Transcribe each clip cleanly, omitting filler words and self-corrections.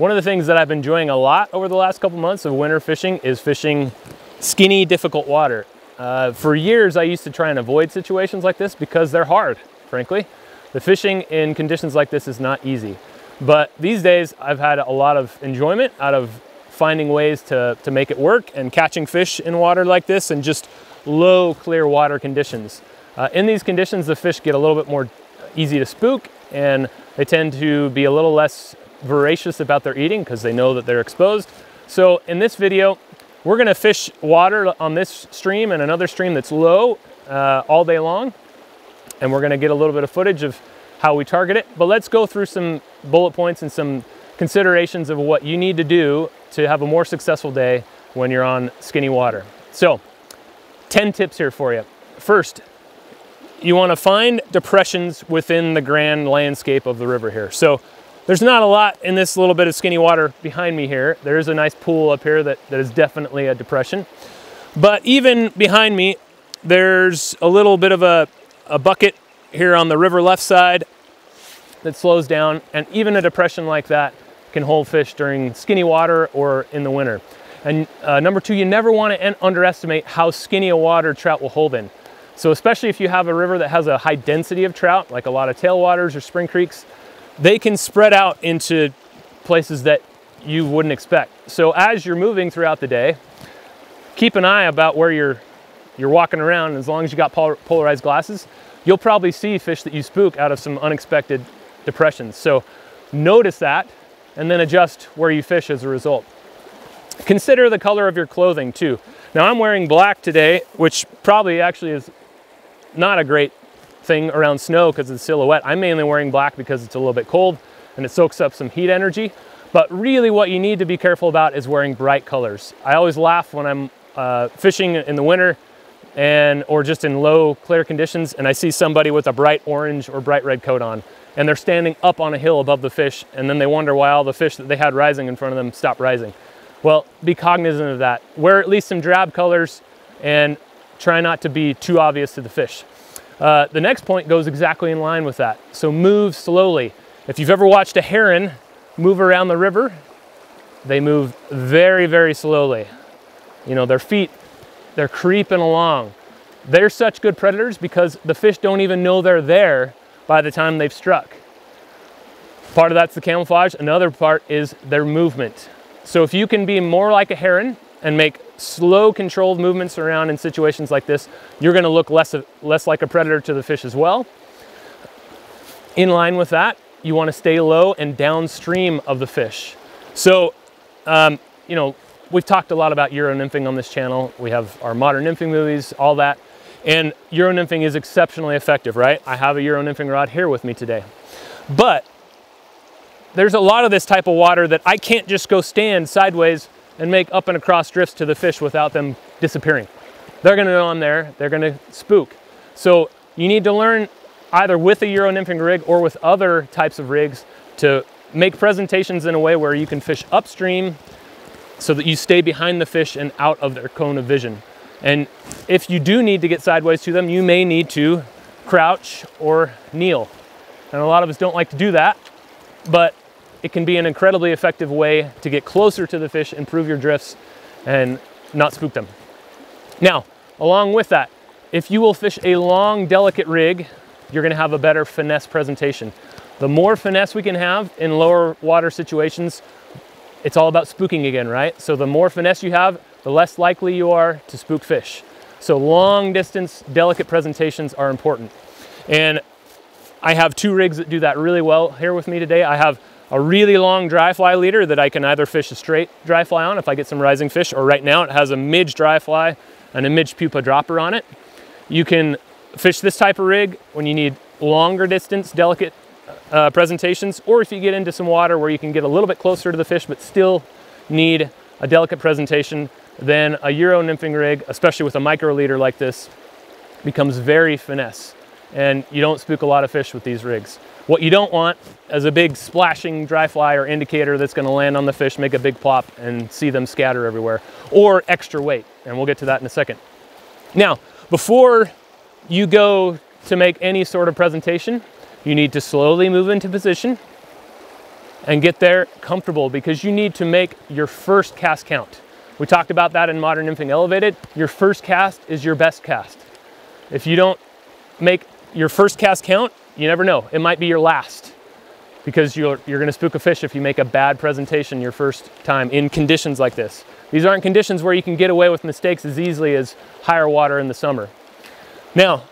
One of the things that I've been enjoying a lot over the last couple months of winter fishing is fishing skinny, difficult water. For years, I used to try and avoid situations like this because they're hard, frankly. The fishing in conditions like this is not easy. But these days, I've had a lot of enjoyment out of finding ways to make it work and catching fish in water like this and just low, clear water conditions. In these conditions, the fish get a little bit more easy to spook, and they tend to be a little less voracious about their eating because they know that they're exposed. So in this video, we're gonna fish water on this stream and another stream that's low all day long. And we're gonna get a little bit of footage of how we target it. But let's go through some bullet points and some considerations of what you need to do to have a more successful day when you're on skinny water. So, 10 tips here for you. First, you wanna find depressions within the grand landscape of the river here. So, there's not a lot in this little bit of skinny water behind me here. There is a nice pool up here that is definitely a depression. But even behind me, there's a little bit of a bucket here on the river left side that slows down, and even a depression like that can hold fish during skinny water or in the winter. And number two, you never want to underestimate how skinny a water trout will hold in. So especially if you have a river that has a high density of trout, like a lot of tailwaters or spring creeks, they can spread out into places that you wouldn't expect. So as you're moving throughout the day, keep an eye about where you're walking around. As long as you got polarized glasses, you'll probably see fish that you spook out of some unexpected depressions. So notice that and then adjust where you fish as a result. Consider the color of your clothing too. Now I'm wearing black today, which probably actually is not a great thing around snow because of the silhouette. I'm mainly wearing black because it's a little bit cold and it soaks up some heat energy. But really what you need to be careful about is wearing bright colors. I always laugh when I'm fishing in the winter or just in low clear conditions and I see somebody with a bright orange or bright red coat on and they're standing up on a hill above the fish, and then they wonder why all the fish that they had rising in front of them stopped rising. Well, be cognizant of that. Wear at least some drab colors and try not to be too obvious to the fish. The next point goes exactly in line with that. So move slowly. If you've ever watched a heron move around the river, they move very, very slowly. You know, their feet, they're creeping along. They're such good predators because the fish don't even know they're there by the time they've struck. Part of that's the camouflage. Another part is their movement. So if you can be more like a heron and make slow, controlled movements around in situations like this, you're gonna look less like a predator to the fish as well. In line with that, you wanna stay low and downstream of the fish. So, you know, we've talked a lot about Euro nymphing on this channel. We have our modern nymphing movies, all that. And Euro nymphing is exceptionally effective, right? I have a Euro nymphing rod here with me today. But there's a lot of this type of water that I can't just go stand sideways and make up and across drifts to the fish without them disappearing. They're gonna know I'm there, they're gonna spook. So you need to learn either with a Euro nymphing rig or with other types of rigs to make presentations in a way where you can fish upstream so that you stay behind the fish and out of their cone of vision. And if you do need to get sideways to them, you may need to crouch or kneel. And a lot of us don't like to do that, but it can be an incredibly effective way to get closer to the fish, improve your drifts, and not spook them. Now, along with that, if you will fish a long, delicate rig, you're gonna have a better finesse presentation. The more finesse we can have in lower water situations, it's all about spooking again, right? So the more finesse you have, the less likely you are to spook fish. So long distance, delicate presentations are important. And I have two rigs that do that really well here with me today. I have a really long dry fly leader that I can either fish a straight dry fly on if I get some rising fish, or right now it has a midge dry fly and a midge pupa dropper on it. You can fish this type of rig when you need longer distance, delicate presentations, or if you get into some water where you can get a little bit closer to the fish but still need a delicate presentation, then a Euro nymphing rig, especially with a micro leader like this, becomes very finesse. And you don't spook a lot of fish with these rigs. What you don't want is a big splashing dry fly or indicator that's gonna land on the fish, make a big plop, and see them scatter everywhere, or extra weight, and we'll get to that in a second. Now, before you go to make any sort of presentation, you need to slowly move into position, and get there comfortable, because you need to make your first cast count. We talked about that in Modern Nymphing Elevated. Your first cast is your best cast. If you don't make your first cast count, you never know. It might be your last, because you're gonna spook a fish if you make a bad presentation your first time in conditions like this. These aren't conditions where you can get away with mistakes as easily as higher water in the summer. Now,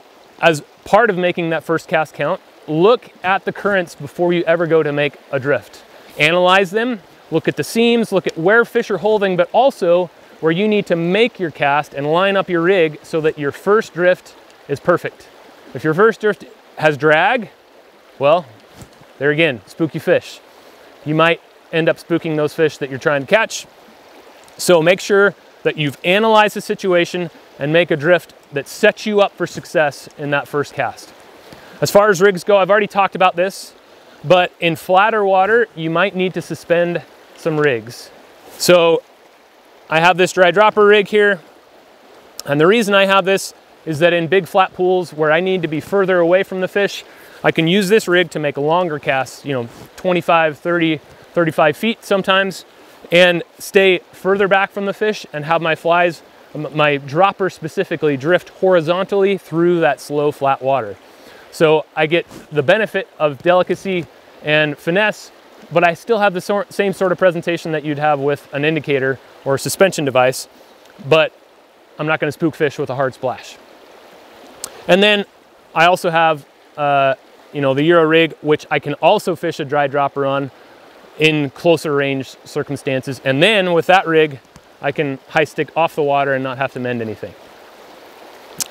as part of making that first cast count, look at the currents before you ever go to make a drift. Analyze them, look at the seams, look at where fish are holding, but also where you need to make your cast and line up your rig so that your first drift is perfect. If your first drift has drag, well, there again, spooky fish. You might end up spooking those fish that you're trying to catch. So make sure that you've analyzed the situation and make a drift that sets you up for success in that first cast. As far as rigs go, I've already talked about this, but in flatter water, you might need to suspend some rigs. So I have this dry dropper rig here, and the reason I have this is that in big flat pools where I need to be further away from the fish, I can use this rig to make a longer cast, 25, 30, 35 feet sometimes, and stay further back from the fish and have my flies, my dropper specifically, drift horizontally through that slow flat water. So I get the benefit of delicacy and finesse, but I still have the same sort of presentation that you'd have with an indicator or a suspension device, but I'm not gonna spook fish with a hard splash. And then I also have the Euro rig, which I can also fish a dry dropper on in closer range circumstances. And then with that rig, I can high stick off the water and not have to mend anything.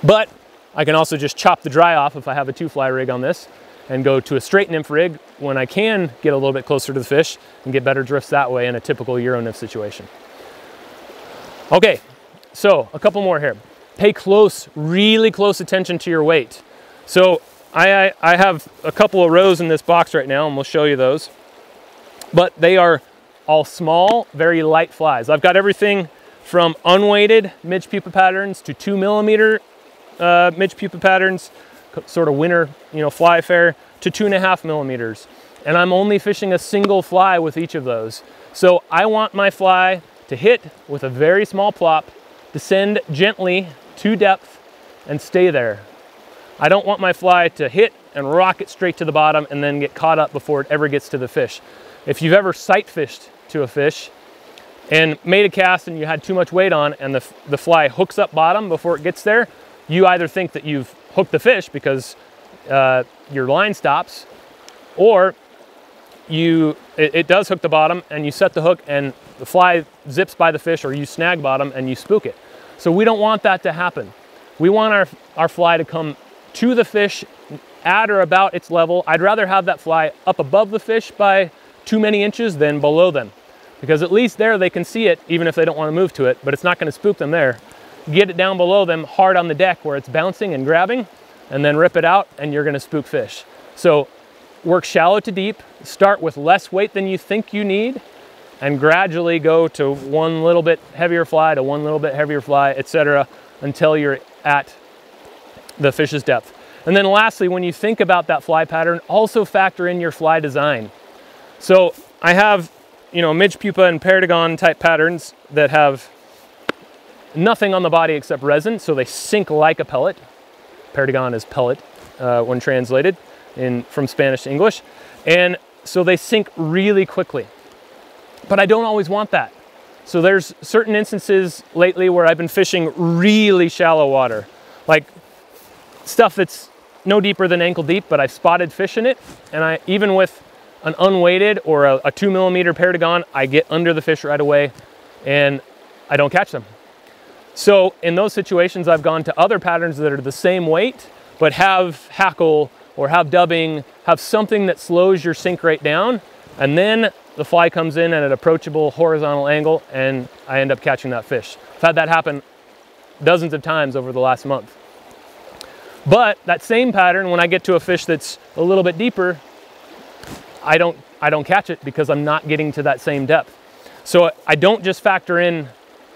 But I can also just chop the dry off if I have a 2-fly rig on this and go to a straight nymph rig when I can get a little bit closer to the fish and get better drifts that way in a typical Euro nymph situation. Okay, so a couple more here. Pay close, really close attention to your weight. So I have a couple of rows in this box right now, and we'll show you those. But they are all small, very light flies. I've got everything from unweighted midge pupa patterns to 2mm midge pupa patterns, sort of winter, fly fare, to 2.5mm. And I'm only fishing a single fly with each of those. So I want my fly to hit with a very small plop, descend gently to depth, and stay there. I don't want my fly to hit and rocket straight to the bottom and then get caught up before it ever gets to the fish. If you've ever sight fished to a fish and made a cast and you had too much weight on and the fly hooks up bottom before it gets there, you either think that you've hooked the fish because your line stops, or it does hook the bottom and you set the hook and the fly zips by the fish, or you snag bottom and you spook it. So we don't want that to happen. We want our fly to come to the fish at or about its level. I'd rather have that fly up above the fish by too many inches than below them, because at least there they can see it even if they don't want to move to it, but it's not going to spook them there. Get it down below them hard on the deck where it's bouncing and grabbing, and then rip it out and you're going to spook fish. So work shallow to deep, start with less weight than you think you need, and gradually go to one little bit heavier fly to one little bit heavier fly, etc., until you're at the fish's depth. And then lastly, when you think about that fly pattern, also factor in your fly design. So I have, midge pupa and perdigon type patterns that have nothing on the body except resin, so they sink like a pellet. Perdigon is pellet when translated from Spanish to English. And so they sink really quickly. But I don't always want that. So there's certain instances lately where I've been fishing really shallow water, like stuff that's no deeper than ankle deep, but I've spotted fish in it. And even with an unweighted or a 2mm perdigon, I get under the fish right away and I don't catch them. So in those situations, I've gone to other patterns that are the same weight, but have hackle or have dubbing, have something that slows your sink rate down, and then the fly comes in at an approachable horizontal angle and I end up catching that fish. I've had that happen dozens of times over the last month. But that same pattern, when I get to a fish that's a little bit deeper, I don't catch it because I'm not getting to that same depth. So I don't just factor in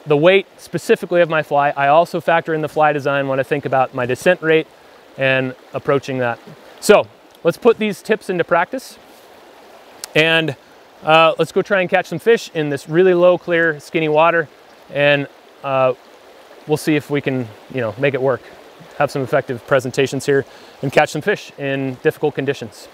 the weight specifically of my fly, I also factor in the fly design when I think about my descent rate and approaching that. So let's put these tips into practice. And Let's go try and catch some fish in this really low, clear, skinny water, and we'll see if we can, make it work. Have some effective presentations here and catch some fish in difficult conditions.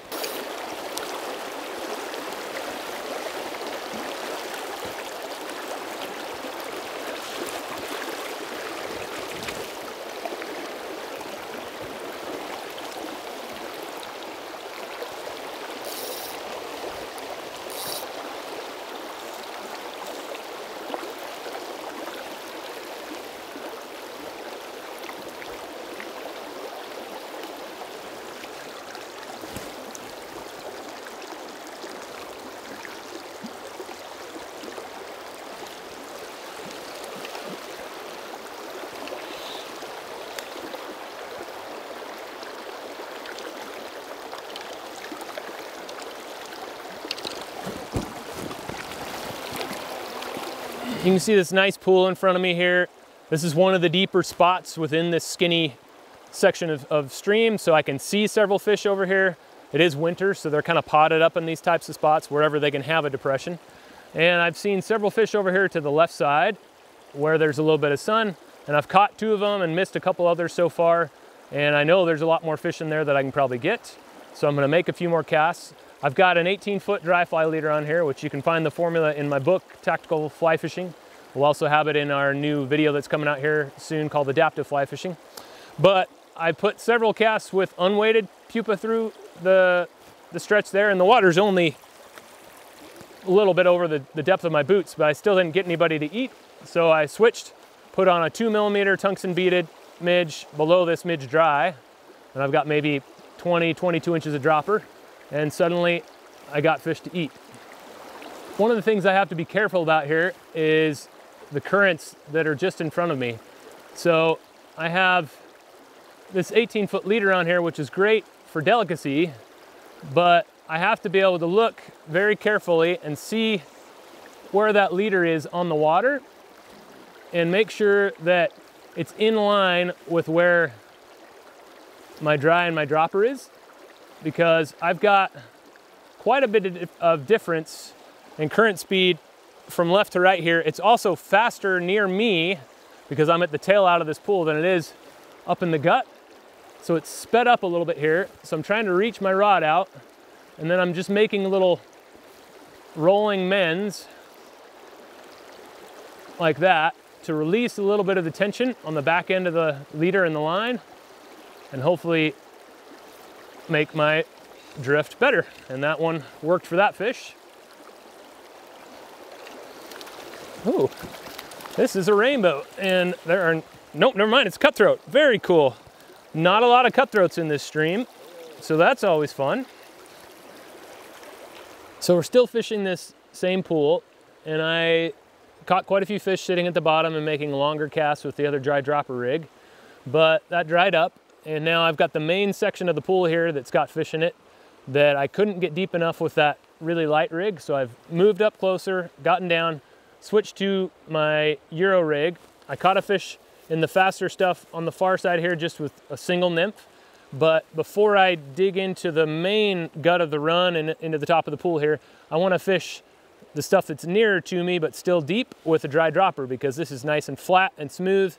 You can see this nice pool in front of me here. This is one of the deeper spots within this skinny section of stream, so I can see several fish over here. It is winter, so they're kind of potted up in these types of spots wherever they can have a depression. And I've seen several fish over here to the left side where there's a little bit of sun, and I've caught 2 of them and missed a couple others so far. And I know there's a lot more fish in there that I can probably get, so I'm gonna make a few more casts. I've got an 18-foot dry fly leader on here, which you can find the formula in my book, Tactical Fly Fishing. We'll also have it in our new video that's coming out here soon called Adaptive Fly Fishing. But I put several casts with unweighted pupa through the stretch there, and the water's only a little bit over the depth of my boots, but I still didn't get anybody to eat. So I switched, put on a 2mm tungsten beaded midge below this midge dry, and I've got maybe 20, 22 inches of dropper. And suddenly I got fish to eat. One of the things I have to be careful about here is the currents that are just in front of me. So I have this 18-foot leader on here, which is great for delicacy, but I have to be able to look very carefully and see where that leader is on the water and make sure that it's in line with where my dry and my dropper is, because I've got quite a bit of difference in current speed from left to right here. It's also faster near me because I'm at the tail out of this pool than it is up in the gut. So it's sped up a little bit here. So I'm trying to reach my rod out, and then I'm just making little rolling mends like that to release a little bit of the tension on the back end of the leader and the line, and hopefully make my drift better. And that one worked for that fish. Ooh, this is a rainbow, and there are, nope, never mind, it's cutthroat. Very cool. Not a lot of cutthroats in this stream, so that's always fun. So we're still fishing this same pool, and I caught quite a few fish sitting at the bottom and making longer casts with the other dry dropper rig, but that dried up. And now I've got the main section of the pool here that's got fish in it that I couldn't get deep enough with that really light rig. So I've moved up closer, gotten down, switched to my Euro rig. I caught a fish in the faster stuff on the far side here just with a single nymph. But before I dig into the main gut of the run and into the top of the pool here, I want to fish the stuff that's nearer to me but still deep with a dry dropper, because this is nice and flat and smooth,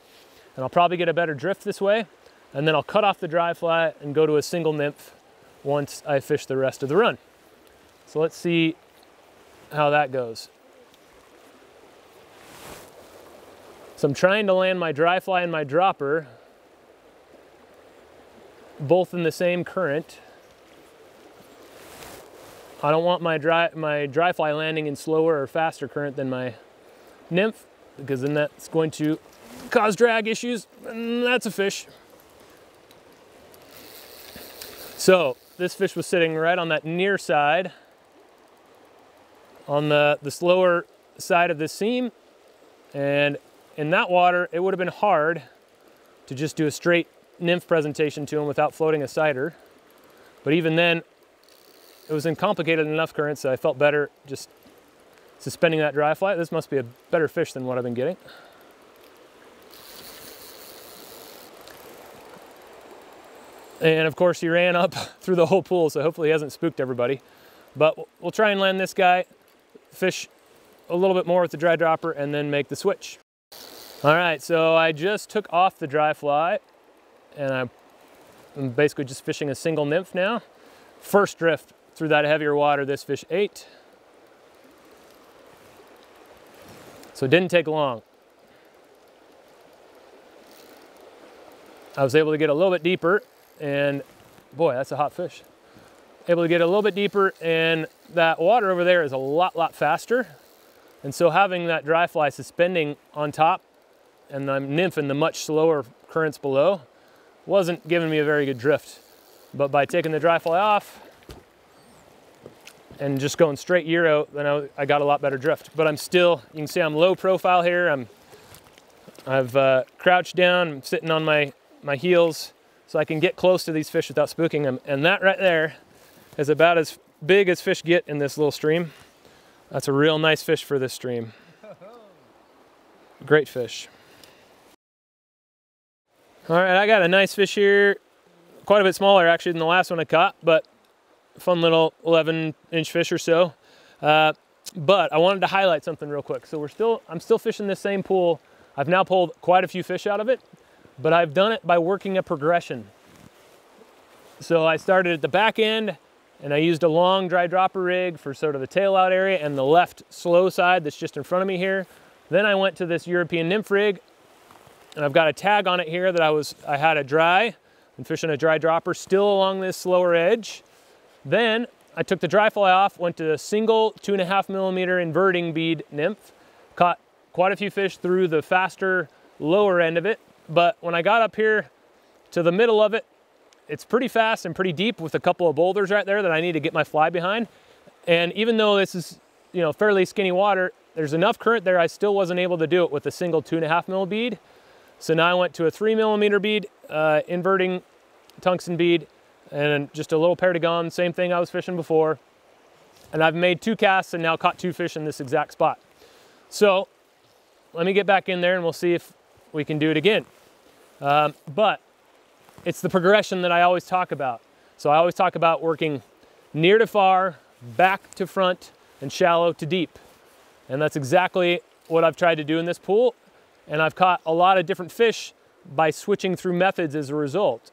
and I'll probably get a better drift this way. And then I'll cut off the dry fly and go to a single nymph once I fish the rest of the run. So let's see how that goes. So I'm trying to land my dry fly and my dropper both in the same current. I don't want my dry fly landing in slower or faster current than my nymph, because then that's going to cause drag issues, and that's a fish. So this fish was sitting right on that near side, on the slower side of this seam, and in that water it would have been hard to just do a straight nymph presentation to him without floating a sighter. But even then, it was in complicated enough currents that I felt better just suspending that dry fly. This must be a better fish than what I've been getting. And of course he ran up through the whole pool, so hopefully he hasn't spooked everybody. But we'll try and land this guy fish a little bit more with the dry dropper and then make the switch. All right, so I just took off the dry fly and I'm basically just fishing a single nymph now. First drift through that heavier water, this fish ate. So it didn't take long. I was able to get a little bit deeper and boy, that's a hot fish. Able to get a little bit deeper and that water over there is a lot faster. And so having that dry fly suspending on top and the nymph in the much slower currents below wasn't giving me a very good drift. But by taking the dry fly off and just going straight Euro, then I got a lot better drift. But I'm still, you can see I'm low profile here. I've crouched down, I'm sitting on my heels so I can get close to these fish without spooking them. And that right there is about as big as fish get in this little stream. That's a real nice fish for this stream. Great fish. All right, I got a nice fish here. Quite a bit smaller actually than the last one I caught, but fun little 11-inch fish or so. But I wanted to highlight something real quick. So I'm still fishing this same pool. I've now pulled quite a few fish out of it, but I've done it by working a progression. So I started at the back end and I used a long dry dropper rig for sort of the tail out area and the left slow side that's just in front of me here. Then I went to this European nymph rig and I've got a tag on it here that I had a dry and fishing a dry dropper still along this slower edge. Then I took the dry fly off, went to a single 2.5 millimeter inverting bead nymph, caught quite a few fish through the faster lower end of it. But when I got up here to the middle of it, it's pretty fast and pretty deep with a couple of boulders right there that I need to get my fly behind. And even though this is, you know, fairly skinny water, there's enough current there, I still wasn't able to do it with a single 2.5 mil bead. So now I went to a 3 millimeter bead, inverting tungsten bead, and just a little perdigon, same thing I was fishing before. And I've made 2 casts and now caught 2 fish in this exact spot. So let me get back in there and we'll see if we can do it again. But it's the progression that I always talk about. So I always talk about working near to far, back to front, and shallow to deep. And that's exactly what I've tried to do in this pool. And I've caught a lot of different fish by switching through methods as a result.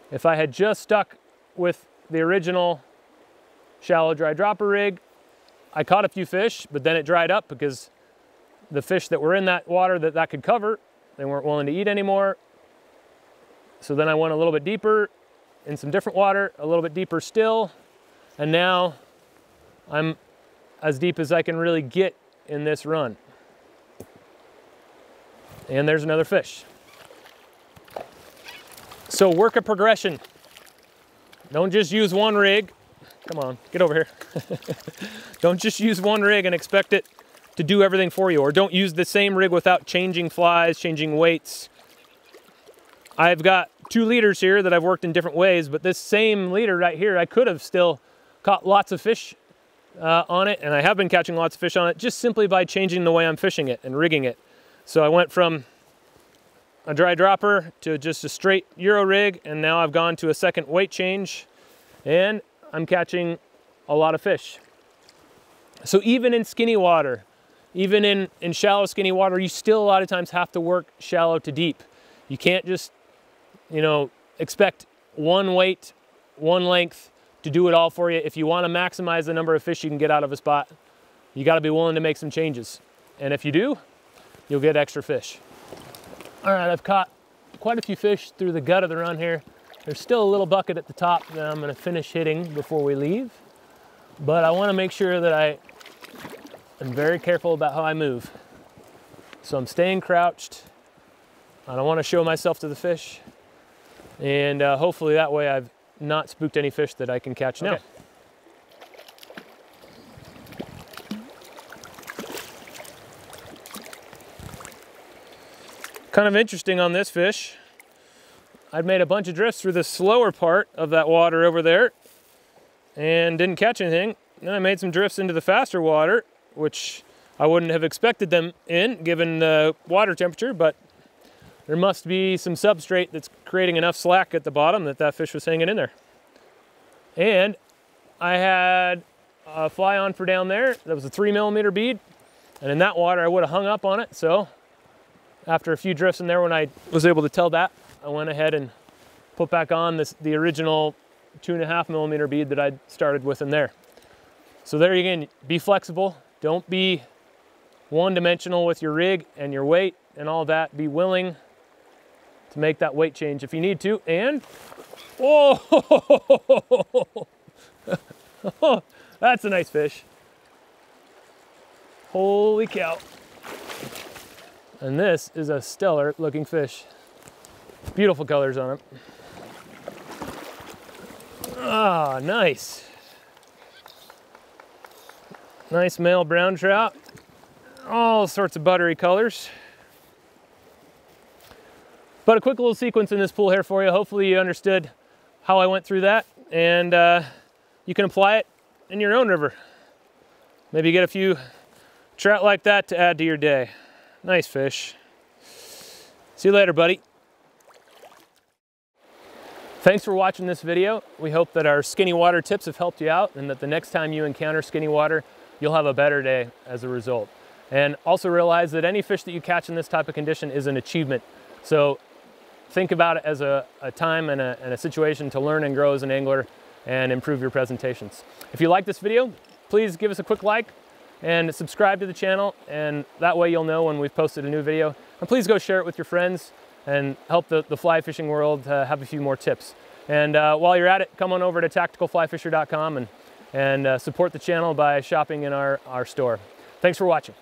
If I had just stuck with the original shallow dry dropper rig, I caught a few fish, but then it dried up because the fish that were in that water that could cover, they weren't willing to eat anymore. So then I went a little bit deeper in some different water, a little bit deeper still, and now I'm as deep as I can really get in this run. And there's another fish. So work a progression. Don't just use one rig. Come on, get over here. Don't just use one rig and expect it to do everything for you, or don't use the same rig without changing flies, changing weights. I've got 2 leaders here that I've worked in different ways, but this same leader right here, I could have still caught lots of fish on it, and I have been catching lots of fish on it just simply by changing the way I'm fishing it and rigging it. So I went from a dry dropper to just a straight Euro rig, and now I've gone to a second weight change, and I'm catching a lot of fish. So even in skinny water, even in shallow skinny water, you still a lot of times have to work shallow to deep. You can't just, you know, expect one weight, one length to do it all for you. If you want to maximize the number of fish you can get out of a spot, you got to be willing to make some changes. And if you do, you'll get extra fish. All right, I've caught quite a few fish through the gut of the run here. There's still a little bucket at the top that I'm going to finish hitting before we leave. But I want to make sure that I am very careful about how I move. So I'm staying crouched. I don't want to show myself to the fish. And hopefully that way I've not spooked any fish that I can catch now. Kind of interesting on this fish, I'd made a bunch of drifts through the slower part of that water over there and didn't catch anything. Then I made some drifts into the faster water, which I wouldn't have expected them in given the water temperature, but there must be some substrate that's creating enough slack at the bottom that fish was hanging in there. And I had a fly on for down there. That was a 3mm bead. And in that water, I would have hung up on it. So after a few drifts in there, when I was able to tell that, I went ahead and put back on the original 2.5mm bead that I started with in there. So there again, be flexible. Don't be one-dimensional with your rig and your weight and all that. Be willing to make that weight change if you need to. And, oh, that's a nice fish. Holy cow. And this is a stellar looking fish. Beautiful colors on it. Ah, nice. Nice male brown trout. All sorts of buttery colors. But a quick little sequence in this pool here for you. Hopefully you understood how I went through that, and you can apply it in your own river. Maybe get a few trout like that to add to your day. Nice fish. See you later, buddy. Thanks for watching this video. We hope that our skinny water tips have helped you out, and that the next time you encounter skinny water, you'll have a better day as a result. And also realize that any fish that you catch in this type of condition is an achievement. So think about it as a time and a situation to learn and grow as an angler and improve your presentations. If you like this video, please give us a quick like and subscribe to the channel, and that way you'll know when we've posted a new video. And please go share it with your friends and help the fly fishing world have a few more tips. And while you're at it, come on over to tacticalflyfisher.com and support the channel by shopping in our store. Thanks for watching.